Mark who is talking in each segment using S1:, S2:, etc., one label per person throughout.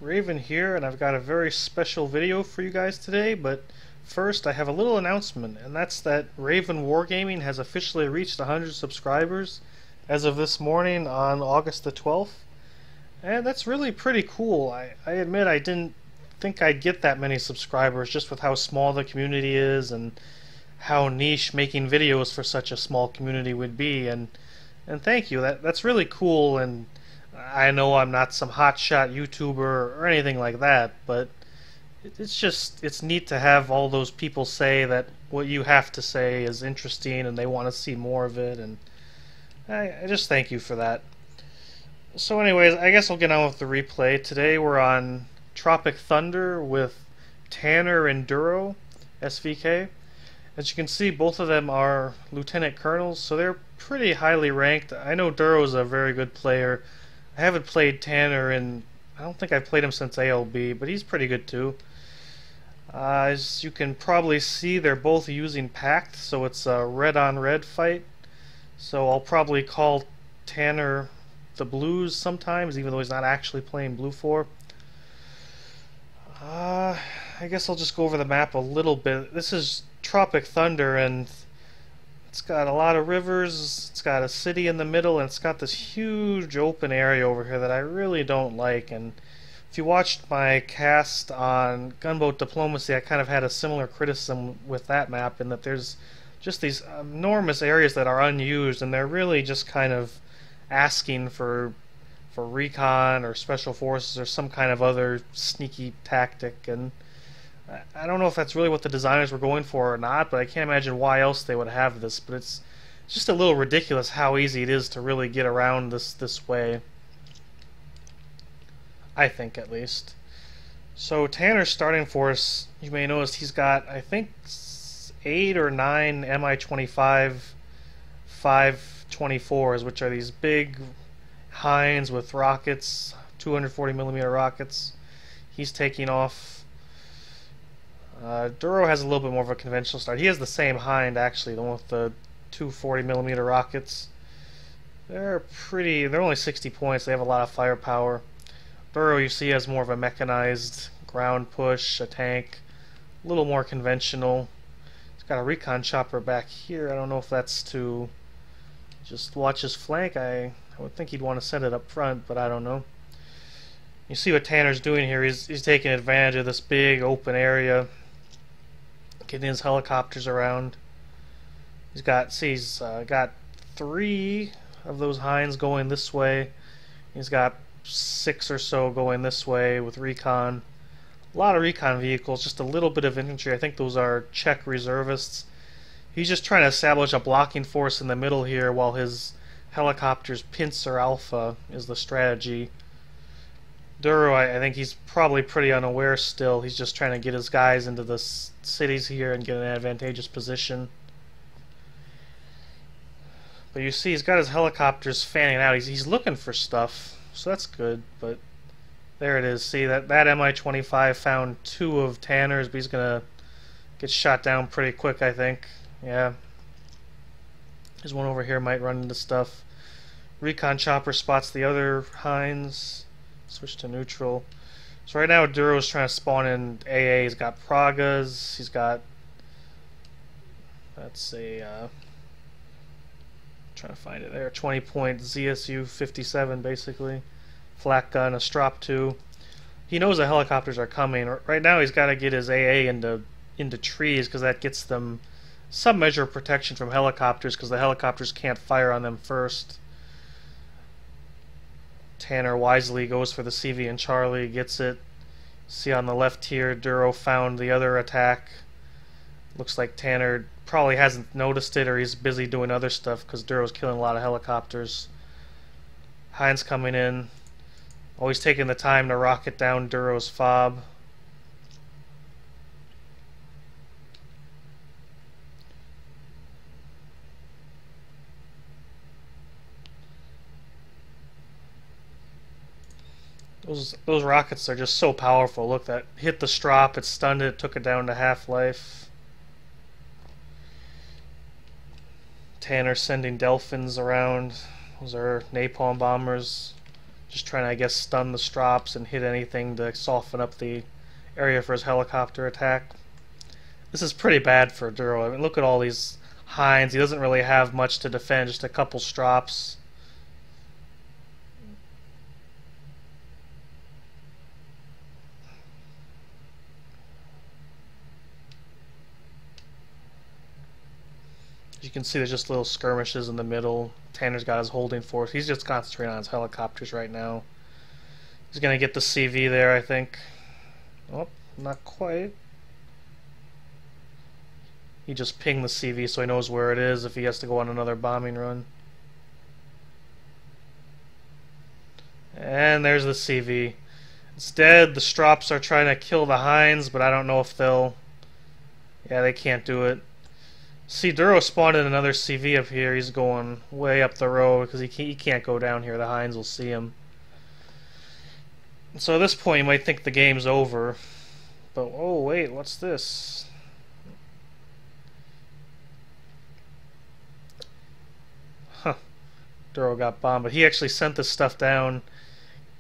S1: Raven here, and I've got a very special video for you guys today, but first I have a little announcement, and that's that Raven Wargaming has officially reached 100 subscribers as of this morning on August the 12th, and that's really pretty cool. I admit I didn't think I'd get that many subscribers just with how small the community is and how niche making videos for such a small community would be, and thank you. That's really cool, and I know I'm not some hotshot YouTuber or anything like that, but it's neat to have all those people say that what you have to say is interesting and they want to see more of it, and I just thank you for that. So anyways, I guess I'll get on with the replay. Today we're on Tropic Thunder with Tanner and DuroSVK. As you can see, both of them are lieutenant colonels, so they're pretty highly ranked. I know Duro's a very good player. I haven't played Tanner, and I don't think I've played him since ALB, but he's pretty good too. As you can probably see, they're both using Pact, so it's a red-on-red fight. So I'll probably call Tanner the Blues sometimes, even though he's not actually playing Blue 4. I guess I'll just go over the map a little bit. This is Tropic Thunder, and it's got a lot of rivers, it's got a city in the middle, and it's got this huge open area over here that I really don't like. And if you watched my cast on Gunboat Diplomacy, I kind of had a similar criticism with that map in that there's just these enormous areas that are unused, and they're really just kind of asking for recon or special forces or some kind of other sneaky tactic, and I don't know if that's really what the designers were going for or not, but I can't imagine why else they would have this. But it's just a little ridiculous how easy it is to really get around this way, I think, at least. So Tanner's starting force, you may notice he's got, I think, 8 or 9 Mi-25 524s, which are these big Hinds with rockets, 240mm rockets. He's taking off. Duro has a little bit more of a conventional start. He has the same Hind, actually, the one with the 240mm rockets. They're only 60 points. They have a lot of firepower. Duro, you see, has more of a mechanized ground push, a tank, a little more conventional. He's got a recon chopper back here. I don't know if that's to just watch his flank. I would think he'd want to send it up front, but I don't know. You see what Tanner's doing here. He's taking advantage of this big open area, getting his helicopters around. He's got 3 of those Hinds going this way. He's got 6 or so going this way with recon. A lot of recon vehicles, just a little bit of infantry. I think those are Czech reservists. He's just trying to establish a blocking force in the middle here while his helicopters pincer alpha is the strategy. Duro, I think he's probably pretty unaware still. He's just trying to get his guys into the cities here and get an advantageous position. But you see, he's got his helicopters fanning out. He's looking for stuff, so that's good. But there it is. See, that Mi-25 found 2 of Tanner's, but he's gonna get shot down pretty quick, I think. Yeah. There's one over here, might run into stuff. Recon chopper spots the other Hinds. Switch to neutral. So right now Duro's trying to spawn in AA. He's got Pragas. He's got, that's a trying to find it there, 20-point ZSU 57 basically. Flak gun, a Strop 2. He knows the helicopters are coming. Right now he's got to get his AA into trees, because that gets them some measure of protection from helicopters, because the helicopters can't fire on them first. Tanner wisely goes for the CV and Charlie, gets it. See on the left here, Duro found the other attack. Looks like Tanner probably hasn't noticed it, or he's busy doing other stuff, because Duro's killing a lot of helicopters. Heinz coming in. Always taking the time to rocket down Duro's fob. Those rockets are just so powerful. Look, that hit the Strop, it stunned it, took it down to half-life. Tanner sending Delphins around. Those are napalm bombers. Just trying to, I guess, stun the Strops and hit anything to soften up the area for his helicopter attack. This is pretty bad for Duro. I mean, look at all these Hinds. He doesn't really have much to defend, just a couple Strops. You can see there's just little skirmishes in the middle. Tanner's got his holding force. He's just concentrating on his helicopters right now. He's going to get the CV there, I think. Oh, not quite. He just pinged the CV so he knows where it is if he has to go on another bombing run. And there's the CV. It's dead. The Strops are trying to kill the Hinds, but I don't know if they'll... Yeah, they can't do it. See, Duro spawned in another CV up here. He's going way up the road because he can't go down here. The Hinds will see him. So at this point, you might think the game's over. But, oh, wait, what's this? Huh. Duro got bombed, but he actually sent this stuff down,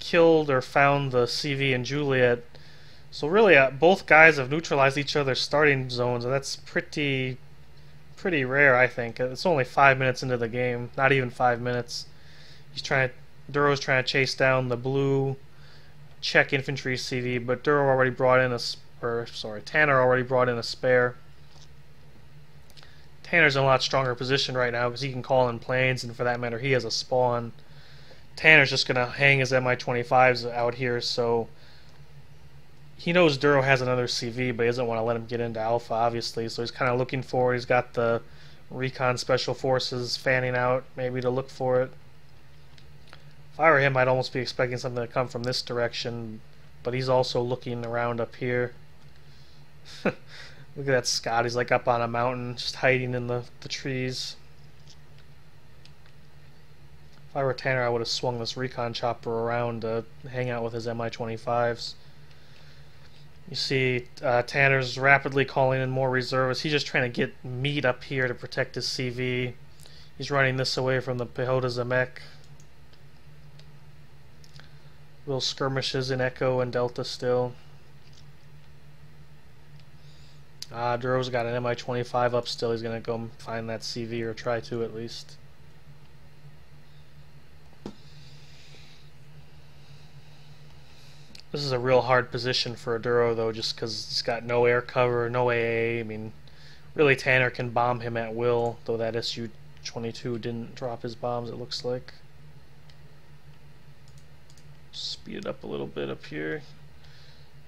S1: killed or found the CV and Juliet. So really, both guys have neutralized each other's starting zones, and that's pretty rare, I think. It's only 5 minutes into the game, not even 5 minutes. Duro's trying to chase down the blue Czech infantry CV, but Tanner already brought in a spare. Tanner's in a lot stronger position right now because he can call in planes, and for that matter, he has a spawn. Tanner's just gonna hang his Mi-25s out here, so he knows Duro has another CV, but he doesn't want to let him get into Alpha, obviously, so he's kind of looking for it. He's got the Recon Special Forces fanning out, maybe to look for it. If I were him, I'd almost be expecting something to come from this direction, but he's also looking around up here. Look at that Scott, he's like up on a mountain, just hiding in the trees. If I were Tanner, I would have swung this Recon Chopper around to hang out with his Mi-25s. You see Tanner's rapidly calling in more reservists. He's just trying to get meat up here to protect his CV. He's running this away from the Pehota Zemek. Little skirmishes in Echo and Delta still. Duro's got an Mi-25 up still. He's going to go find that CV, or try to at least. This is a real hard position for Duro, though, just because he's got no air cover, no AA. I mean, really, Tanner can bomb him at will, though that Su-22 didn't drop his bombs, it looks like. Speed it up a little bit up here.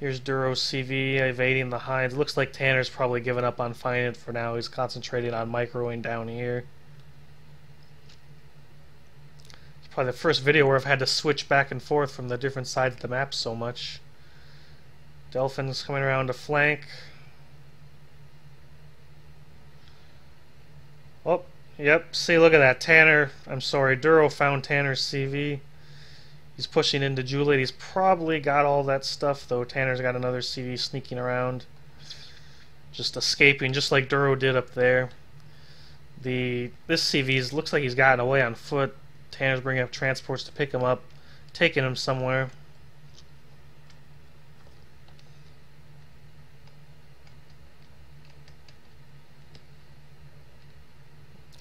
S1: Here's Duro's CV evading the Hinds. It looks like Tanner's probably given up on finding it for now. He's concentrating on microing down here. Probably the first video where I've had to switch back and forth from the different sides of the map so much. Delphin's coming around to flank. Oh, yep, see, look at that. Duro found Tanner's CV. He's pushing into Juliet. He's probably got all that stuff, though. Tanner's got another CV sneaking around. Just escaping, just like Duro did up there. This CV looks like he's gotten away on foot. Tanner's bringing up transports to pick him up, taking him somewhere.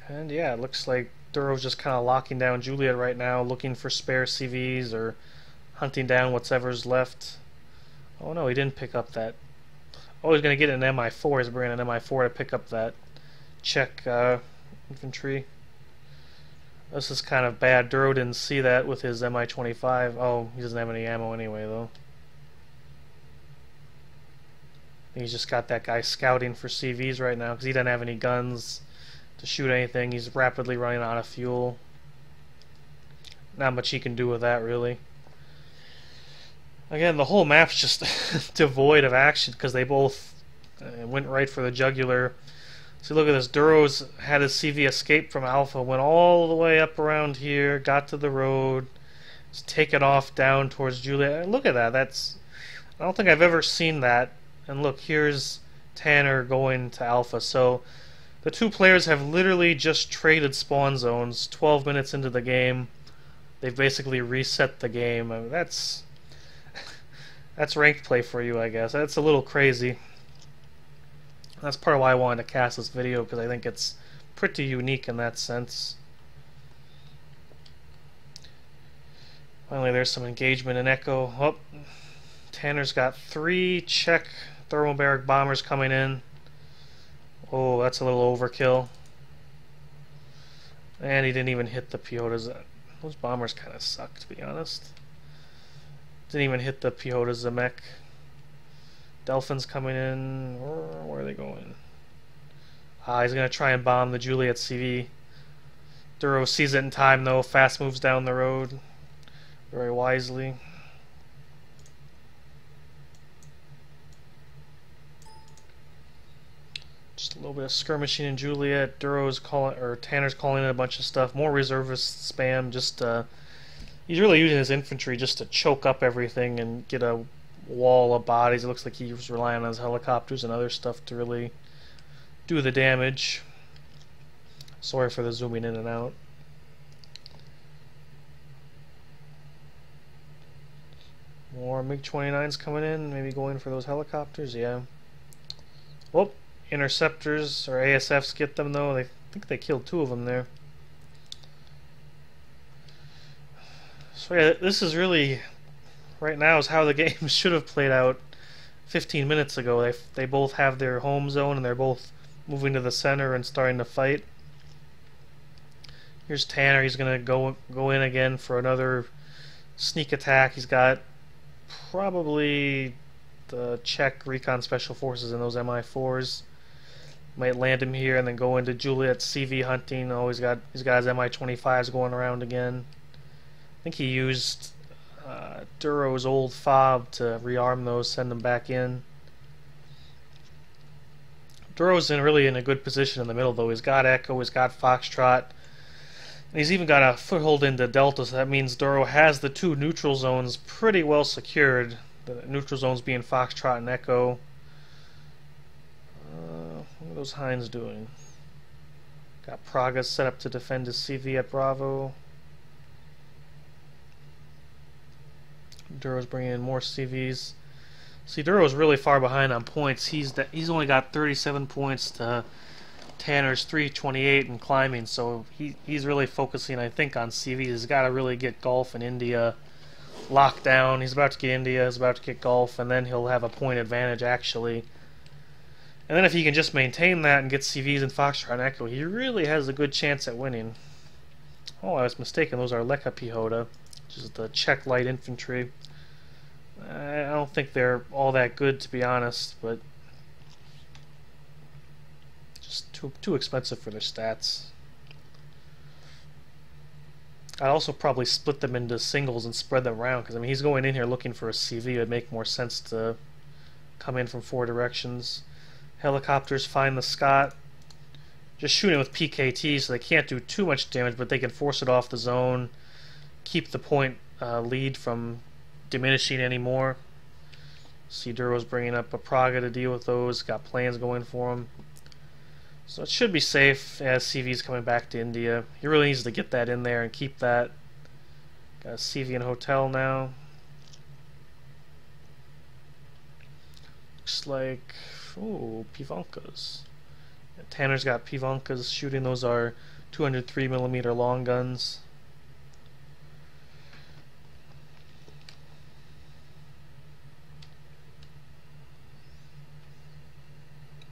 S1: And yeah, it looks like Duro's just kind of locking down Juliet right now, looking for spare CVs or hunting down whatever's left. Oh no, he didn't pick up that. Oh, he's going to get an Mi-4. He's bringing an Mi-4 to pick up that Czech infantry. This is kind of bad. Duro didn't see that with his Mi-25. Oh, he doesn't have any ammo anyway, though. He's just got that guy scouting for CVs right now because he doesn't have any guns to shoot anything. He's rapidly running out of fuel. Not much he can do with that, really. Again, the whole map's just devoid of action because they both went right for the jugular. See, look at this. Duro's had his CV escape from Alpha, went all the way up around here, got to the road, just taken off down towards Juliet. Look at that. I don't think I've ever seen that. And look, here's Tanner going to Alpha. So the two players have literally just traded spawn zones 12 minutes into the game. they've basically reset the game. I mean, that's ranked play for you, I guess. That's a little crazy. That's part of why I wanted to cast this video, because I think it's pretty unique in that sense. Finally, there's some engagement in Echo. Oh, Tanner's got 3 Czech thermobaric bombers coming in. Oh, that's a little overkill. And he didn't even hit the Piotas. Those bombers kind of suck, to be honest. Didn't even hit the Piota Zemek. Delphin's coming in. Where are they going? He's going to try and bomb the Juliet CV. Duro sees it in time, though. Fast moves down the road. Very wisely. Just a little bit of skirmishing in Juliet. Duro's calling, or Tanner's calling in a bunch of stuff. More reservist spam. Just he's really using his infantry just to choke up everything and get a wall of bodies. It looks like he was relying on his helicopters and other stuff to really do the damage. Sorry for the zooming in and out. More MiG-29s coming in, maybe going for those helicopters, yeah. Whoop, interceptors or ASFs get them though. I think they killed 2 of them there. So yeah, this is really, right now, is how the game should have played out 15 minutes ago. They both have their home zone and they're both moving to the center and starting to fight. Here's Tanner. He's gonna go in again for another sneak attack. He's got probably the Czech Recon Special Forces in those Mi-4s. Might land him here and then go into Juliet CV hunting. Oh, he's got his Mi-25s going around again. I think he used Duro's old fob to rearm those, send them back in. Duro's really in a good position in the middle, though. He's got Echo, he's got Foxtrot, and he's even got a foothold into Delta, so that means Duro has the 2 neutral zones pretty well secured. The neutral zones being Foxtrot and Echo. What are those Hinds doing? Got Praga set up to defend his CV at Bravo. Duro's bringing in more CVs. See, Duro's really far behind on points. He's only got 37 points to Tanner's 328 and climbing, so he's really focusing, I think, on CVs. He's got to really get Gulf and India locked down. He's about to get India, he's about to get Gulf, and then he'll have a point advantage, actually. And then if he can just maintain that and get CVs and Foxtrot and Echo, he really has a good chance at winning. Oh, I was mistaken. Those are Leka Piechota, which is the Czech light infantry. I don't think they're all that good, to be honest, but just too expensive for their stats. I'd also probably split them into singles and spread them around, because I mean he's going in here looking for a CV. It would make more sense to come in from 4 directions. Helicopters find the Scott. Just shooting with PKT, so they can't do too much damage, but they can force it off the zone, keep the point lead from diminishing anymore. See, Duro's bringing up a Praga to deal with those. Got planes going for him, so it should be safe as CV's coming back to India. He really needs to get that in there and keep that. Got a CV in hotel now. Looks like, ooh, Pivankas. Yeah, Tanner's got Pivankas shooting. Those are 203mm long guns.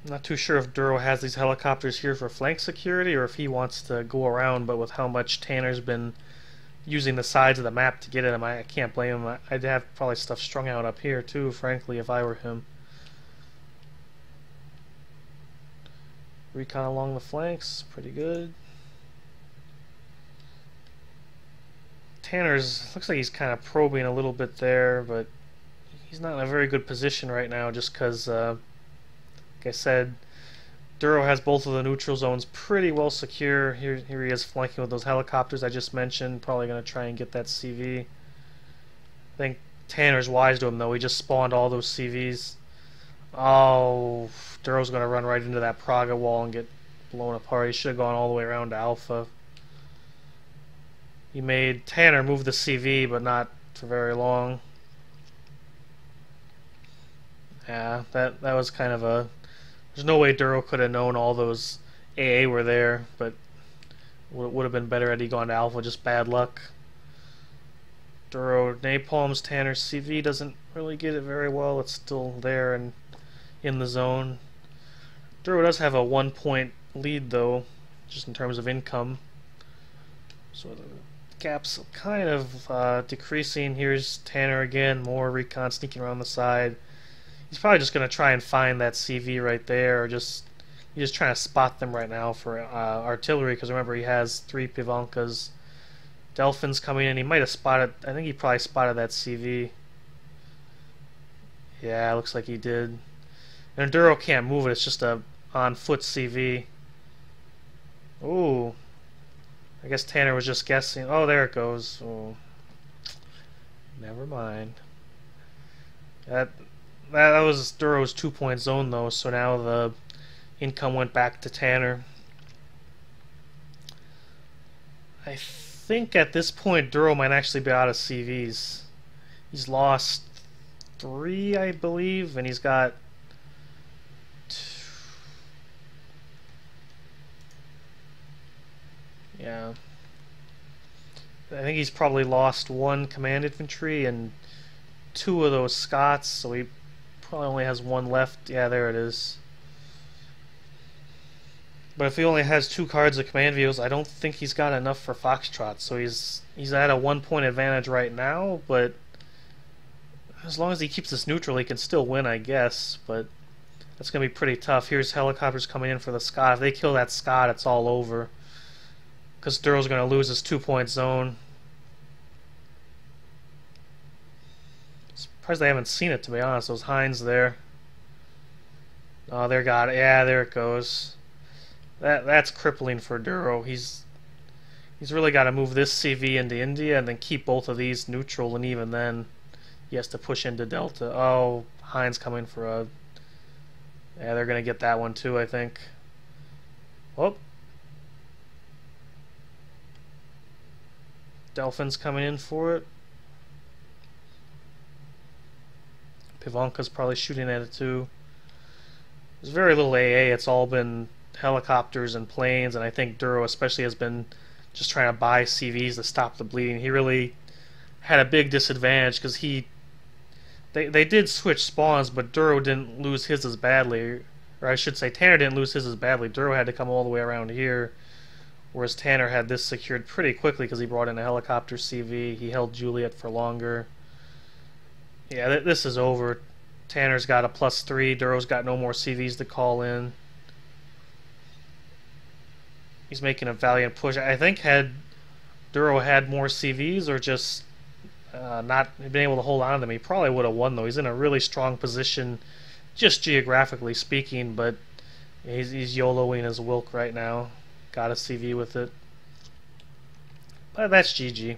S1: I'm not too sure if Duro has these helicopters here for flank security or if he wants to go around, but with how much Tanner's been using the sides of the map to get at him, I can't blame him. I'd have probably stuff strung out up here too, frankly, if I were him. Recon along the flanks, pretty good. Tanner's, looks like he's kind of probing a little bit there, but he's not in a very good position right now just because like I said, Duro has both of the neutral zones pretty well secure. Here he is flanking with those helicopters I just mentioned. Probably going to try and get that CV. I think Tanner's wise to him, though. He just spawned all those CVs. Oh, Duro's going to run right into that Praga wall and get blown apart. He should have gone all the way around to Alpha. He made Tanner move the CV, but not for very long. Yeah, that was kind of a... There's no way Duro could have known all those AA were there, but would have been better had he gone to Alpha. Just bad luck. Duro napalms Tanner's CV, doesn't really get it very well. It's still there and in the zone. Duro does have a 1-point lead though, just in terms of income. So the gap's kind of decreasing. Here's Tanner again, more recon sneaking around the side. He's probably just going to try and find that CV right there, or he's just trying to spot them right now for artillery, because remember he has 3 Pivankas. Delphin's coming in. He might have spotted, I think he probably spotted that CV. Yeah, looks like he did. And Duro can't move it, it's just a on-foot CV. Ooh. I guess Tanner was just guessing. Oh, there it goes. Oh. Never mind. That was Duro's 2-point zone though, so now the income went back to Tanner. I think at this point Duro might actually be out of CVs. He's lost 3, I believe, and he's got 2. Yeah. I think he's probably lost 1 command infantry and 2 of those Scots, so he probably only has 1 left. Yeah, there it is. But if he only has 2 cards of command vehicles, I don't think he's got enough for Foxtrot. So he's at a 1-point advantage right now, but as long as he keeps this neutral, he can still win, I guess. But that's going to be pretty tough. Here's helicopters coming in for the Scot. If they kill that Scot, it's all over, because Duro's going to lose his 2-point zone. Surprised they haven't seen it, to be honest. Those Hinds there. Oh, there got it. Yeah, there it goes. That's crippling for Duro. He's really got to move this CV into India and then keep both of these neutral, and even then he has to push into Delta. Oh, Heinz coming for a... Yeah, they're going to get that one too, I think. Oh. Delphin's coming in for it. Pivanka's probably shooting at it too. There's very little AA. It's all been helicopters and planes, and I think Duro especially has been just trying to buy CVs to stop the bleeding. He really had a big disadvantage because they did switch spawns, but Duro didn't lose his as badly, or I should say Tanner didn't lose his as badly. Duro had to come all the way around here, whereas Tanner had this secured pretty quickly because he brought in a helicopter CV. He held Juliet for longer. Yeah, this is over. Tanner's got a +3. Duro's got no more CVs to call in. He's making a valiant push. I think had Duro had more CVs, or just not been able to hold on to them, he probably would have won though. He's in a really strong position, just geographically speaking, but he's YOLOing his Wilk right now. Got a CV with it. But that's GG.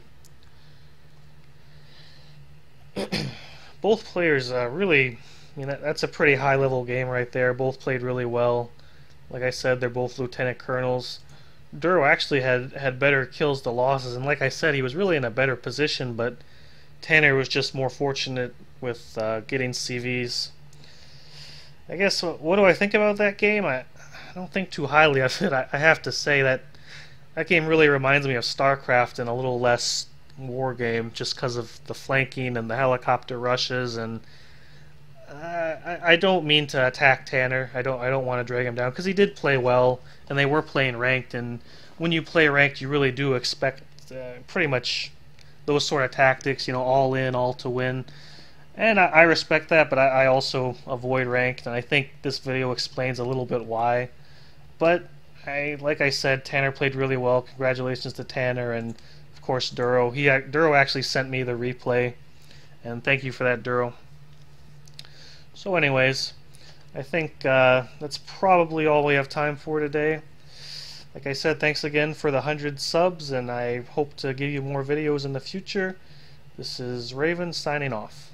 S1: Both players really, I mean, that's a pretty high level game right there. Both played really well. Like I said, they're both lieutenant colonels. Duro actually had better kills to losses, and like I said, he was really in a better position, but Tanner was just more fortunate with getting CVs. I guess, what do I think about that game? I don't think too highly of it. I have to say that game really reminds me of StarCraft and a little less Wargame, just because of the flanking and the helicopter rushes. And I don't mean to attack Tanner. I don't want to drag him down, because he did play well, and they were playing ranked. And when you play ranked, you really do expect pretty much those sort of tactics. You know, all in, all to win. And I respect that, but I also avoid ranked, and I think this video explains a little bit why. But like I said, Tanner played really well. Congratulations to Tanner, and of course Duro. Duro actually sent me the replay, and thank you for that, Duro. So anyways, I think that's probably all we have time for today. Like I said, thanks again for the 100 subs, and I hope to give you more videos in the future. This is Raven signing off.